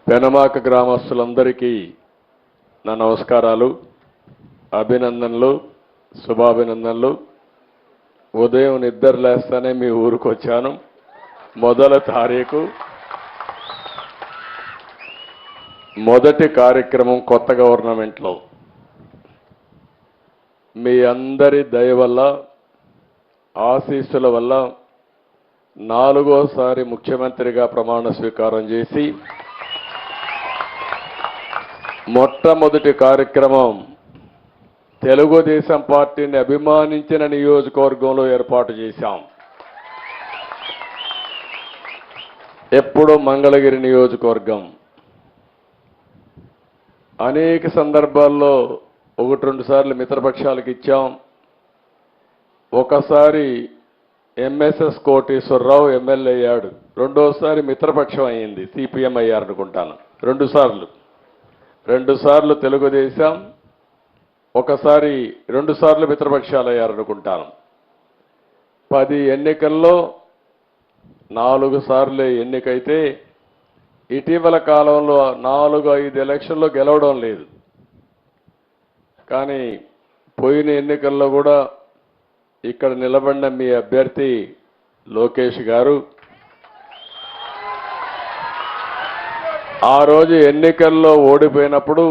పెనమాక గ్రామస్తులందరికీ నా నమస్కారాలు, అభినందనలు, శుభాభినందనలు. ఉదయం నిద్ర లేస్తానే మీ ఊరికి వచ్చాను. మొదటి తారీఖు మొదటి కార్యక్రమం కొత్త గవర్నమెంట్లో మీ అందరి దయ వల్ల, ఆశీస్సుల వల్ల నాలుగోసారి ముఖ్యమంత్రిగా ప్రమాణ స్వీకారం చేసి మొట్టమొదటి కార్యక్రమం తెలుగుదేశం పార్టీని అభిమానించిన నియోజకవర్గంలో ఏర్పాటు చేశాం. ఎప్పుడూ మంగళగిరి నియోజకవర్గం. అనేక సందర్భాల్లో 1-2 సార్లు మిత్రపక్షాలకు ఇచ్చాం. ఒకసారి ఎంఎస్ఎస్ కోటేశ్వరరావు ఎమ్మెల్యే అయ్యాడు, రెండోసారి మిత్రపక్షం అయింది, సిపిఎం అయ్యారనుకుంటాను. 2 సార్లు తెలుగుదేశం, ఒకసారి 2 సార్లు మిత్రపక్షాలు అయ్యారనుకుంటాను. 10 ఎన్నికల్లో 4 సార్లే ఎన్నికైతే ఇటీవల కాలంలో 4-5 ఎలక్షన్లో గెలవడం లేదు. కానీ పోయిన ఎన్నికల్లో కూడా ఇక్కడ నిలబడిన మీ అభ్యర్థి లోకేష్ గారు ఆ రోజు ఎన్నికల్లో ఓడిపోయినప్పుడు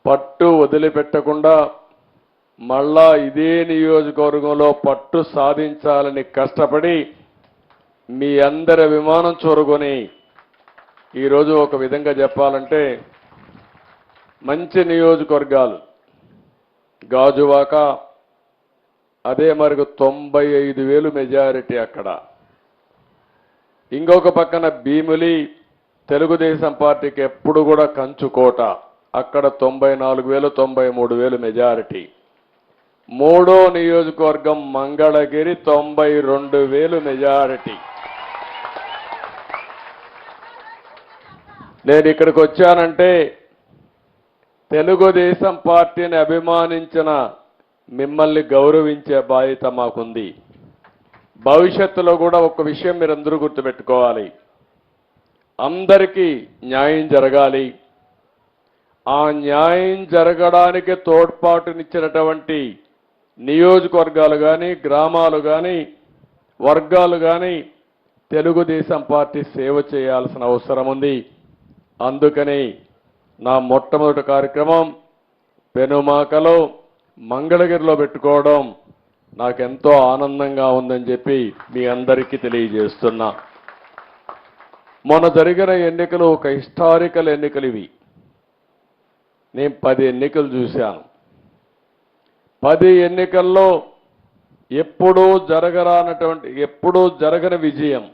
పట్టు వదిలిపెట్టకుండా మళ్ళా ఇదే నియోజకవర్గంలో పట్టు సాధించాలని కష్టపడి మీ అందరి అభిమానం చూరుకొని ఈరోజు ఒక విధంగా చెప్పాలంటే మంచి నియోజకవర్గాలు గాజువాక, అదే మరికి 95,000 మెజారిటీ అక్కడ. ఇంకొక పక్కన భీమిలి తెలుగుదేశం పార్టీకి ఎప్పుడు కూడా కంచుకోట, అక్కడ 94,000 93,000 మెజారిటీ. మూడో నియోజకవర్గం మంగళగిరి 92,000 మెజారిటీ. నేను ఇక్కడికి వచ్చానంటే తెలుగుదేశం పార్టీని అభిమానించిన మిమ్మల్ని గౌరవించే బాధ్యత మాకుంది. భవిష్యత్తులో కూడా ఒక విషయం మీరందరూ గుర్తుపెట్టుకోవాలి, అందరికీ న్యాయం జరగాలి. ఆ న్యాయం జరగడానికి తోడ్పాటునిచ్చినటువంటి నియోజకవర్గాలు కానీ, గ్రామాలు కానీ, వర్గాలు కానీ తెలుగుదేశం పార్టీ సేవ చేయాల్సిన అవసరం ఉంది. అందుకని నా మొట్టమొదటి కార్యక్రమం పెనుమాకలో, మంగళగిరిలో పెట్టుకోవడం నాకెంతో ఆనందంగా ఉందని చెప్పి మీ అందరికీ తెలియజేస్తున్నా. మొన్న జరిగిన ఎన్నికలు ఒక హిస్టారికల్ ఎన్నికలు ఇవి. నేను 10 ఎన్నికలు చూశాను. 10 ఎన్నికల్లో ఎప్పుడూ జరగని విజయం.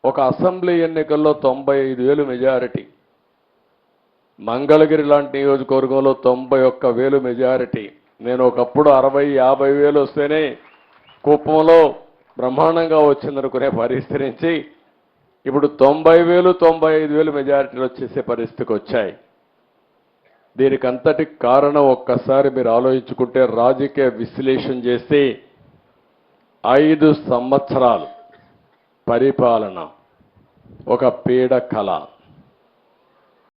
ఒక అసెంబ్లీ ఎన్నికల్లో 95,000 మెజారిటీ, మంగళగిరి లాంటి నియోజకవర్గంలో 91,000 మెజారిటీ. నేను ఒకప్పుడు 60-50,000 వస్తేనే కుప్పంలో బ్రహ్మాండంగా వచ్చిందనుకునే పరిస్థితి నుంచి ఇప్పుడు 90,000-95,000 మెజారిటీలు వచ్చేసే పరిస్థితికి వచ్చాయి. దీనికి అంతటి కారణం ఒక్కసారి మీరు ఆలోచించుకుంటే, రాజకీయ విశ్లేషణ చేస్తే 5 సంవత్సరాలు పరిపాలన ఒక పీడ కళ.